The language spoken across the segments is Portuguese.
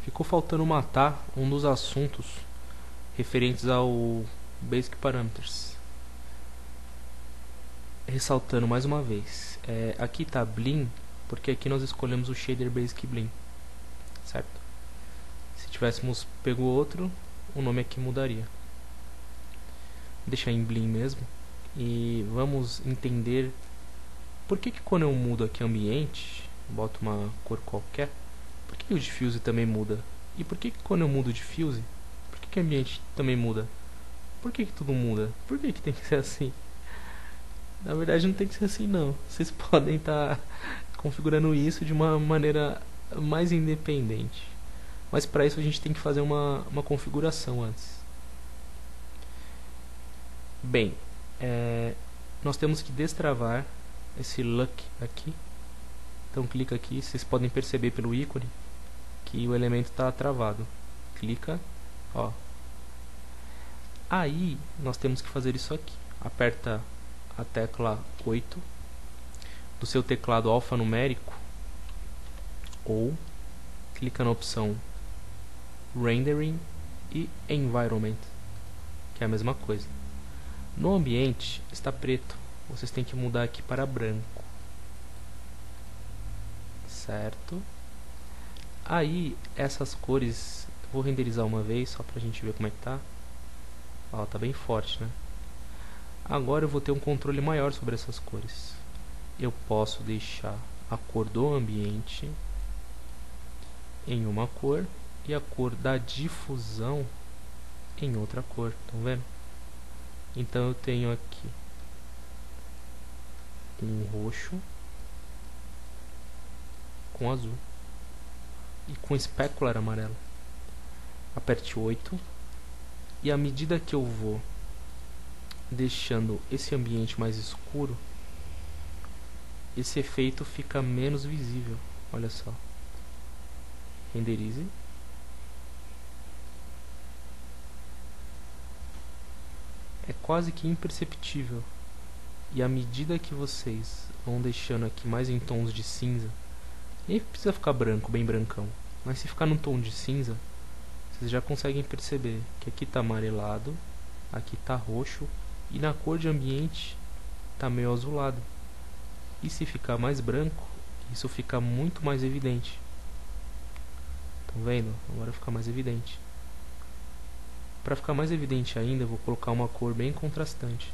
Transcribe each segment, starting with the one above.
Ficou faltando matar um dos assuntos referentes ao Basic Parameters. Ressaltando mais uma vez, aqui está Blin, porque aqui nós escolhemos o shader Basic Blin, certo? Se tivéssemos pego outro, o nome aqui mudaria. Vou deixar em Blin mesmo e vamos entender por que quando eu mudo aqui ambiente, boto uma cor qualquer, por que o diffuse também muda? E por que quando eu mudo o diffuse, por que ambiente também muda? Por que tudo muda? Por que tem que ser assim? Na verdade não tem que ser assim não. Vocês podem estar configurando isso de uma maneira mais independente. Mas para isso a gente tem que fazer uma configuração antes. Bem, nós temos que destravar esse look aqui. Então clica aqui, vocês podem perceber pelo ícone que o elemento está travado. Clica, ó. Aí nós temos que fazer isso aqui. Aperta a tecla 8 do seu teclado alfanumérico ou clica na opção Rendering e Environment, que é a mesma coisa. No ambiente está preto, vocês têm que mudar aqui para branco, certo? Aí essas cores, vou renderizar uma vez só pra gente ver como é que tá. Ó, tá bem forte, né? Agora eu vou ter um controle maior sobre essas cores. Eu posso deixar a cor do ambiente em uma cor e a cor da difusão em outra cor, estão vendo? Então eu tenho aqui um roxo com azul e com specular amarelo. Aperte 8 e à medida que eu vou deixando esse ambiente mais escuro, esse efeito fica menos visível. Olha só. Renderize. É quase que imperceptível. E à medida que vocês vão deixando aqui mais em tons de cinza, nem precisa ficar branco, bem brancão, mas se ficar num tom de cinza, vocês já conseguem perceber que aqui está amarelado, aqui está roxo e na cor de ambiente está meio azulado. E se ficar mais branco, isso fica muito mais evidente. Estão vendo? Agora fica mais evidente. Para ficar mais evidente ainda, eu vou colocar uma cor bem contrastante.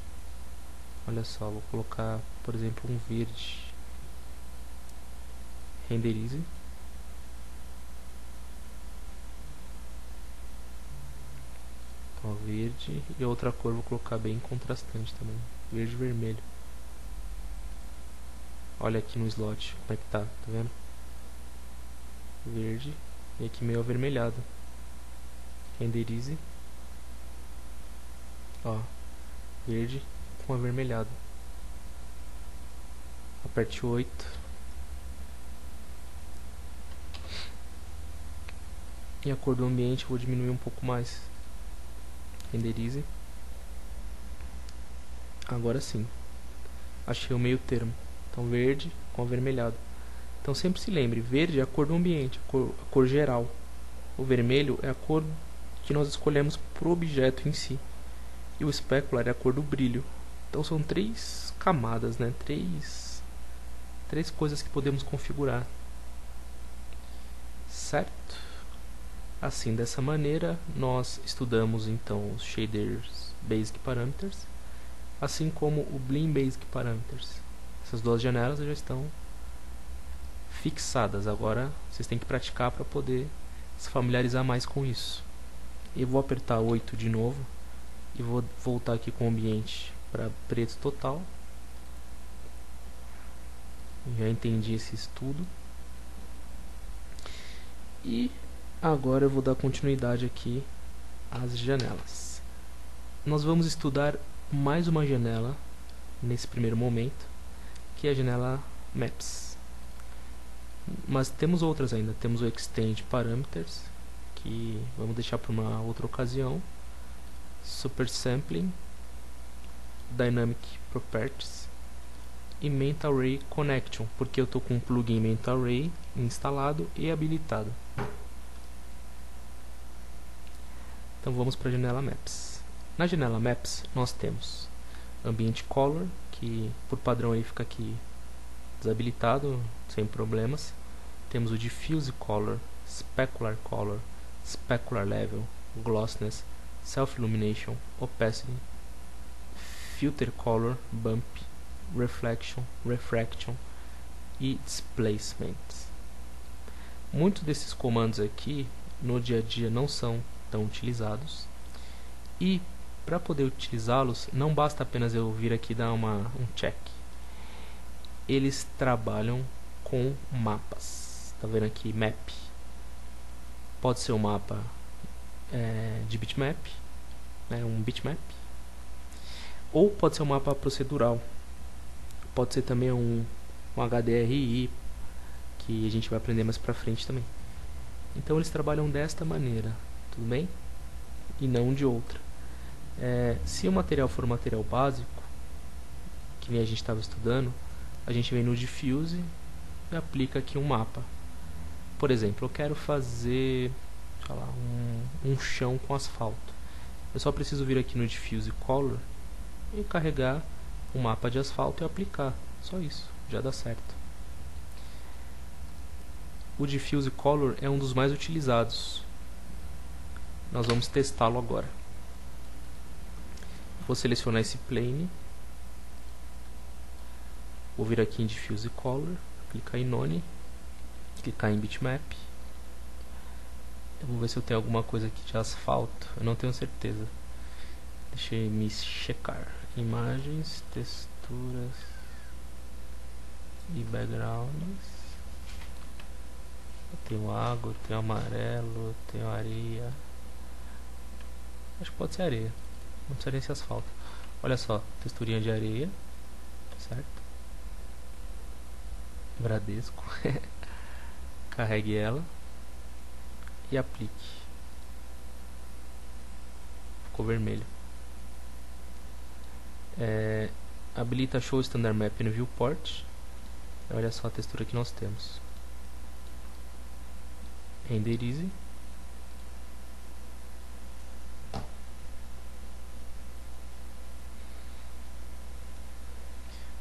Olha só, vou colocar, por exemplo, um verde. Renderize. Ó, verde e outra cor vou colocar bem contrastante também. Verde e vermelho. Olha aqui no slot como é que tá vendo? Verde e aqui meio avermelhado. Renderize. Ó, verde com avermelhado. Aperte 8. E a cor do ambiente eu vou diminuir um pouco mais. Renderize. Agora sim. Achei o meio termo. Então verde com avermelhado. Então sempre se lembre, verde é a cor do ambiente, a cor geral. O vermelho é a cor que nós escolhemos para o objeto em si. E o specular é a cor do brilho. Então são três camadas, né? Três coisas que podemos configurar. Certo? Assim, dessa maneira, nós estudamos então os shaders Basic Parameters, assim como o Blin Basic Parameters. Essas duas janelas já estão fixadas. Agora vocês têm que praticar para poder se familiarizar mais com isso. Eu vou apertar 8 de novo e vou voltar aqui com o ambiente para preto total. Já entendi esse estudo. E agora eu vou dar continuidade aqui às janelas. Nós vamos estudar mais uma janela nesse primeiro momento, que é a janela Maps. Mas temos outras ainda. Temos o Extend Parameters, que vamos deixar para uma outra ocasião. Super Sampling, Dynamic Properties e Mental Ray Connection, porque eu estou com o plugin Mental Ray instalado e habilitado. Então vamos para a janela Maps. Na janela Maps nós temos Ambient Color, que por padrão aí fica aqui desabilitado, sem problemas. Temos o Diffuse Color, Specular Color, Specular Level, Glossiness, Self Illumination, Opacity, Filter Color, Bump, Reflection, Refraction e Displacement. Muitos desses comandos aqui no dia a dia não são tão utilizados, e para poder utilizá-los não basta apenas eu vir aqui dar um check. Eles trabalham com mapas. Tá vendo aqui map? Pode ser um mapa de bitmap, né, um bitmap, ou pode ser um mapa procedural. Pode ser também um HDRI, que a gente vai aprender mais pra frente também. Então eles trabalham desta maneira, tudo bem? E não de outra. Se o material for um material básico, que nem a gente estava estudando, a gente vem no Diffuse e aplica aqui um mapa. Por exemplo, eu quero fazer, sei lá, um chão com asfalto. Eu só preciso vir aqui no Diffuse Color e carregar um mapa de asfalto e aplicar. Só isso, já dá certo. O Diffuse Color é um dos mais utilizados. Nós vamos testá-lo agora. Vou selecionar esse plane. Vou vir aqui em Diffuse Color, clicar em None, clicar em Bitmap. Eu vou ver se eu tenho alguma coisa aqui de asfalto. Eu não tenho certeza. Deixa eu me checar. Imagens, texturas e backgrounds. Eu tenho água, eu tenho amarelo, eu tenho areia. Acho que pode ser areia. Não precisa nem ser asfalto. Olha só, texturinha de areia, certo? Bradesco. Carregue ela e aplique. Ficou vermelho. Habilita Show Standard Map no Viewport. Olha só a textura que nós temos. Renderize.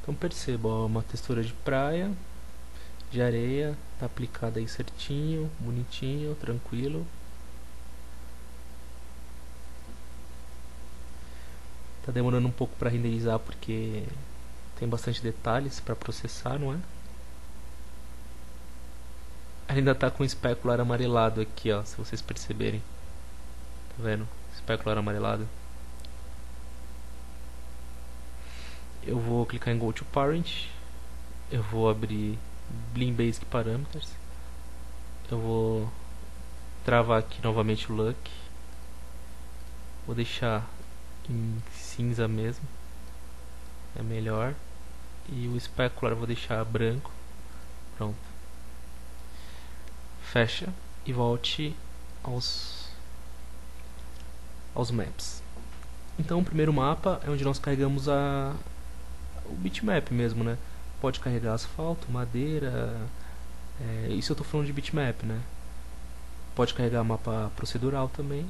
Então perceba, ó, uma textura de praia, de areia, tá aplicada aí certinho, bonitinho, tranquilo. Tá demorando um pouco para renderizar porque tem bastante detalhes para processar, não é? Ainda tá com o especular amarelado aqui, ó, se vocês perceberem. Tá vendo? Especular amarelado. Eu vou clicar em Go to Parent. Eu vou abrir Blend Basic Parameters. Eu vou travar aqui novamente o Look. Vou deixar em cinza mesmo, é melhor. E o Specular eu vou deixar branco. Pronto. Fecha e volte aos maps. Então o primeiro mapa é onde nós carregamos o bitmap mesmo, né? Pode carregar asfalto, madeira, isso eu estou falando de bitmap, né? Pode carregar mapa procedural também,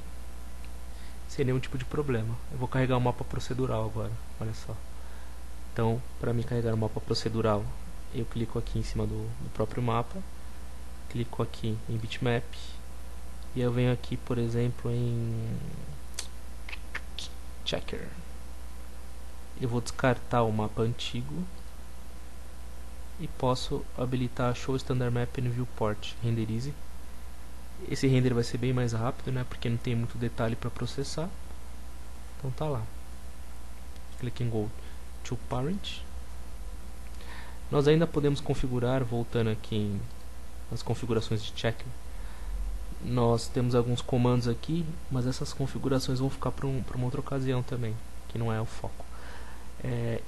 sem nenhum tipo de problema. Eu vou carregar o mapa procedural agora, olha só. Então, para mim carregar o mapa procedural, eu clico aqui em cima do próprio mapa, clico aqui em bitmap, e eu venho aqui, por exemplo, em checker. Eu vou descartar o mapa antigo e posso habilitar Show Standard Map no Viewport. Renderize. Esse render vai ser bem mais rápido, né? Porque não tem muito detalhe para processar. Então tá lá. Clique em Go to Parent. Nós ainda podemos configurar, voltando aqui nas configurações de checker. Nós temos alguns comandos aqui, mas essas configurações vão ficar para uma outra ocasião também, que não é o foco.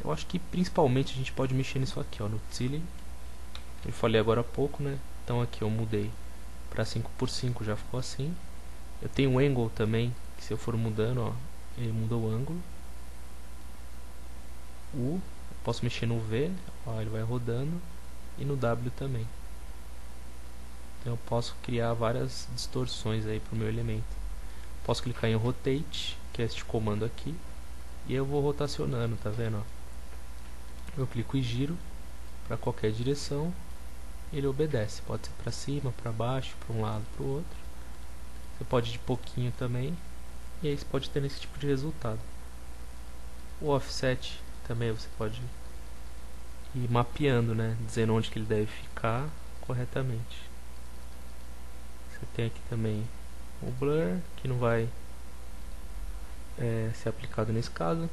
Eu acho que principalmente a gente pode mexer nisso aqui, ó, no Tilly. Eu falei agora há pouco, né? Então aqui eu mudei para 5x5, já ficou assim. Eu tenho o Angle também, que se eu for mudando, ó, ele muda o ângulo. Posso mexer no V, ó, ele vai rodando, e no W também. Então eu posso criar várias distorções aí para o meu elemento. Posso clicar em Rotate, que é este comando aqui, e eu vou rotacionando, tá vendo? Ó? Eu clico e giro para qualquer direção, ele obedece. Pode ser para cima, para baixo, para um lado, para o outro. Você pode ir de pouquinho também, e aí você pode ter esse tipo de resultado. O offset também você pode ir mapeando, né? Dizendo onde que ele deve ficar corretamente. Você tem aqui também o blur, que não vai ser aplicado nesse caso.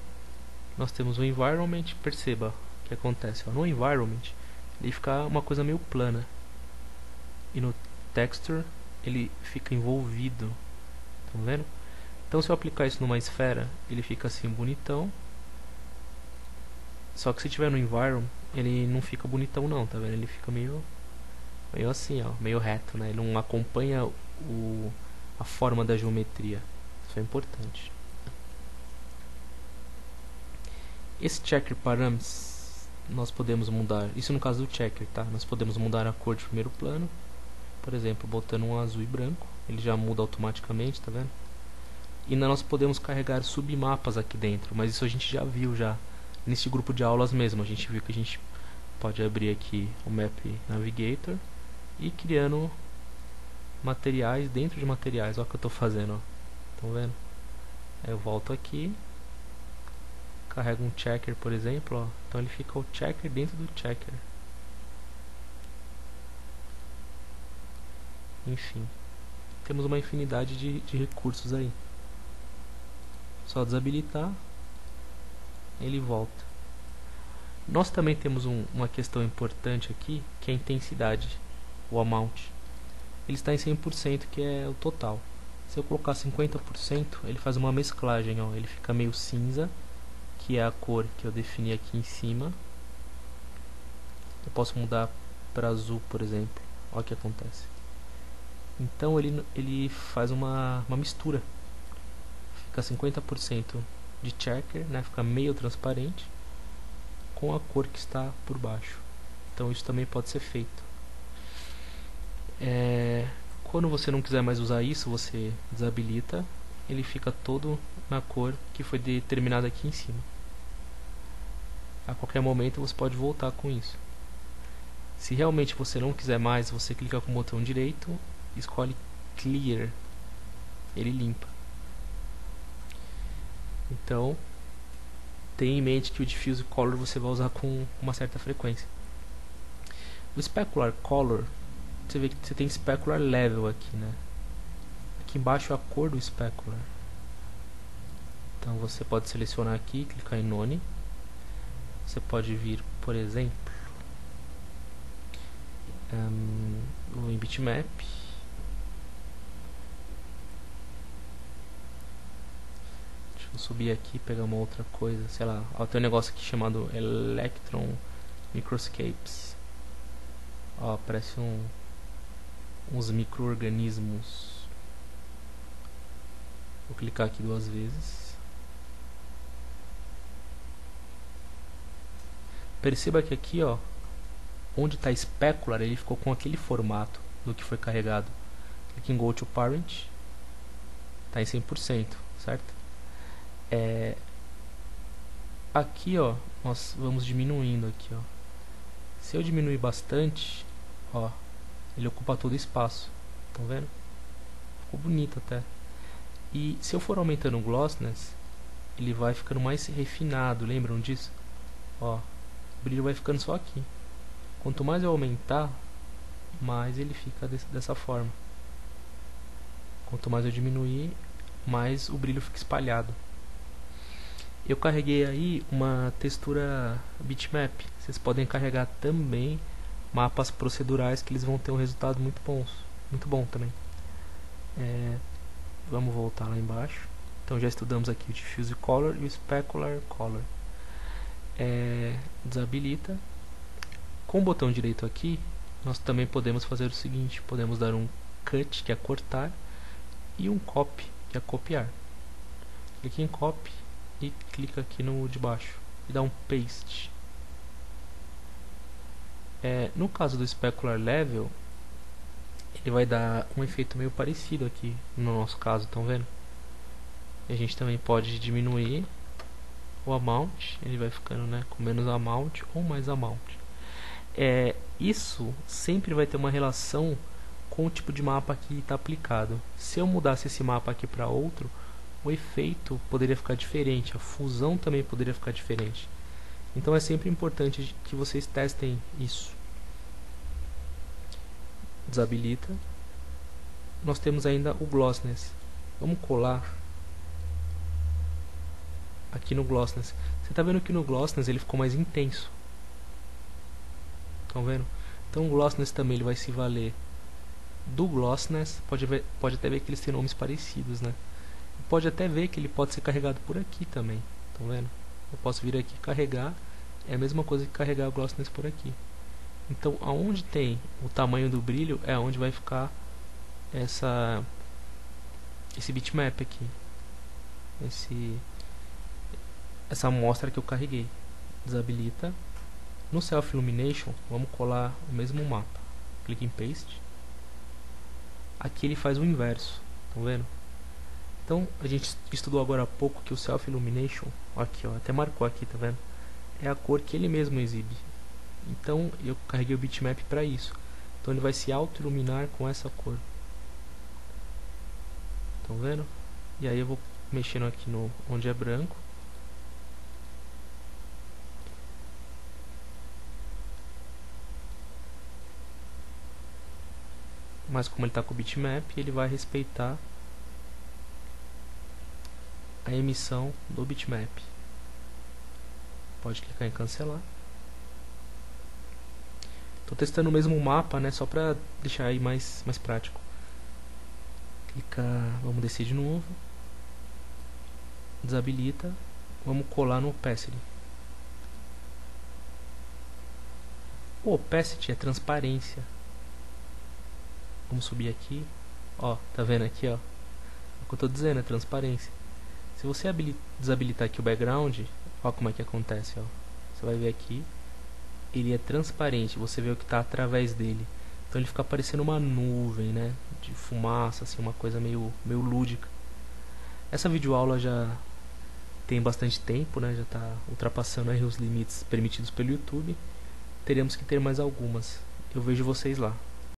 Nós temos o environment, perceba o que acontece. Ó. No environment ele fica uma coisa meio plana, e no texture ele fica envolvido. Estão vendo? Então se eu aplicar isso numa esfera, ele fica assim bonitão. Só que se tiver no environment, ele não fica bonitão não, tá vendo? Ele fica meio assim, ó, meio reto, né? Ele não acompanha a forma da geometria. Isso é importante. Esse checker params nós podemos mudar, isso no caso do checker, tá? Nós podemos mudar a cor de primeiro plano, por exemplo, botando um azul e branco, ele já muda automaticamente, tá vendo? E nós podemos carregar submapas aqui dentro, mas isso a gente já viu já nesse grupo de aulas mesmo. A gente viu que a gente pode abrir aqui o Map Navigator e ir criando materiais dentro de materiais. Olha o que eu estou fazendo, ó. Estão vendo? Aí eu volto aqui, carrego um checker, por exemplo, ó. Então ele fica o checker dentro do checker. Enfim, temos uma infinidade de recursos aí. Só desabilitar, ele volta. Nós também temos uma questão importante aqui, que é a intensidade, o amount. Ele está em 100%, que é o total. Se eu colocar 50%, ele faz uma mesclagem, ó. Ele fica meio cinza, que é a cor que eu defini aqui em cima. Eu posso mudar para azul, por exemplo. Olha o que acontece. Então ele faz uma mistura. Fica 50% de checker, né? Fica meio transparente, com a cor que está por baixo. Então isso também pode ser feito. Quando você não quiser mais usar isso, você desabilita. Ele fica todo na cor que foi determinada aqui em cima. A qualquer momento você pode voltar com isso. Se realmente você não quiser mais, você clica com o botão direito, escolhe Clear, ele limpa. Então tenha em mente que o Diffuse Color você vai usar com uma certa frequência. O Specular Color, você vê que você tem Specular Level aqui, né? Aqui embaixo é a cor do Specular. Então você pode selecionar aqui, clicar em None. Você pode vir, por exemplo, em Bitmap. Deixa eu subir aqui e pegar uma outra coisa, sei lá. Ó, tem um negócio aqui chamado Electron Microscapes. Ó, parece uns micro-organismos. Vou clicar aqui 2 vezes. Perceba que aqui, ó, onde está Specular, ele ficou com aquele formato do que foi carregado. Clique em Go to Parent. Está em 100%, certo? Aqui, ó, nós vamos diminuindo aqui, ó. Se eu diminuir bastante, ó, ele ocupa todo o espaço. Estão vendo? Ficou bonito até. E se eu for aumentando o glossness, ele vai ficando mais refinado. Lembram disso? Ó, o brilho vai ficando só aqui. Quanto mais eu aumentar, mais ele fica dessa forma. Quanto mais eu diminuir, mais o brilho fica espalhado. Eu carreguei aí uma textura bitmap. Vocês podem carregar também mapas procedurais, que eles vão ter um resultado muito bom também. Vamos voltar lá embaixo. Então já estudamos aqui o Diffuse Color e o Specular Color. Desabilita. Com o botão direito aqui, nós também podemos fazer o seguinte: podemos dar um Cut, que é cortar, e um Copy, que é copiar. Clique em Copy e clica aqui no de baixo e dá um Paste. No caso do Specular Level, ele vai dar um efeito meio parecido aqui no nosso caso, estão vendo? A gente também pode diminuir o amount, ele vai ficando, né, com menos amount ou mais amount. Isso sempre vai ter uma relação com o tipo de mapa que está aplicado. Se eu mudasse esse mapa aqui para outro, o efeito poderia ficar diferente, a fusão também poderia ficar diferente. Então é sempre importante que vocês testem isso. Desabilita. Nós temos ainda o glossiness. Vamos colar aqui no glossiness. Você está vendo que no glossiness ele ficou mais intenso. Estão vendo? Então o glossiness também ele vai se valer do glossiness. Pode até ver que eles têm nomes parecidos, né? Pode até ver que ele pode ser carregado por aqui também. Estão vendo? Eu posso vir aqui e carregar. É a mesma coisa que carregar o glossiness por aqui. Então aonde tem o tamanho do brilho é onde vai ficar esse bitmap aqui. Essa amostra que eu carreguei. Desabilita. No Self Illumination, vamos colar o mesmo mapa. Clique em Paste. Aqui ele faz o inverso. Estão vendo? Então, a gente estudou agora há pouco que o Self Illumination, aqui ó, até marcou aqui, tá vendo? É a cor que ele mesmo exibe. Então, eu carreguei o bitmap para isso. Então, ele vai se auto-iluminar com essa cor. Estão vendo? E aí eu vou mexendo aqui no onde é branco. Mas como ele está com o bitmap, ele vai respeitar a emissão do bitmap. Pode clicar em cancelar. Estou testando o mesmo mapa, né, só para deixar aí mais prático. Clicar, vamos descer de novo. Desabilita. Vamos colar no opacity. O opacity é transparência. Vamos subir aqui. Ó, tá vendo aqui, ó? É o que eu tô dizendo, é transparência. Se você desabilitar aqui o background, ó como é que acontece, ó. Você vai ver aqui, ele é transparente, você vê o que está através dele. Então ele fica parecendo uma nuvem, né, de fumaça, assim, uma coisa meio lúdica. Essa videoaula já tem bastante tempo, né, já está ultrapassando aí os limites permitidos pelo YouTube. Teremos que ter mais algumas. Eu vejo vocês lá.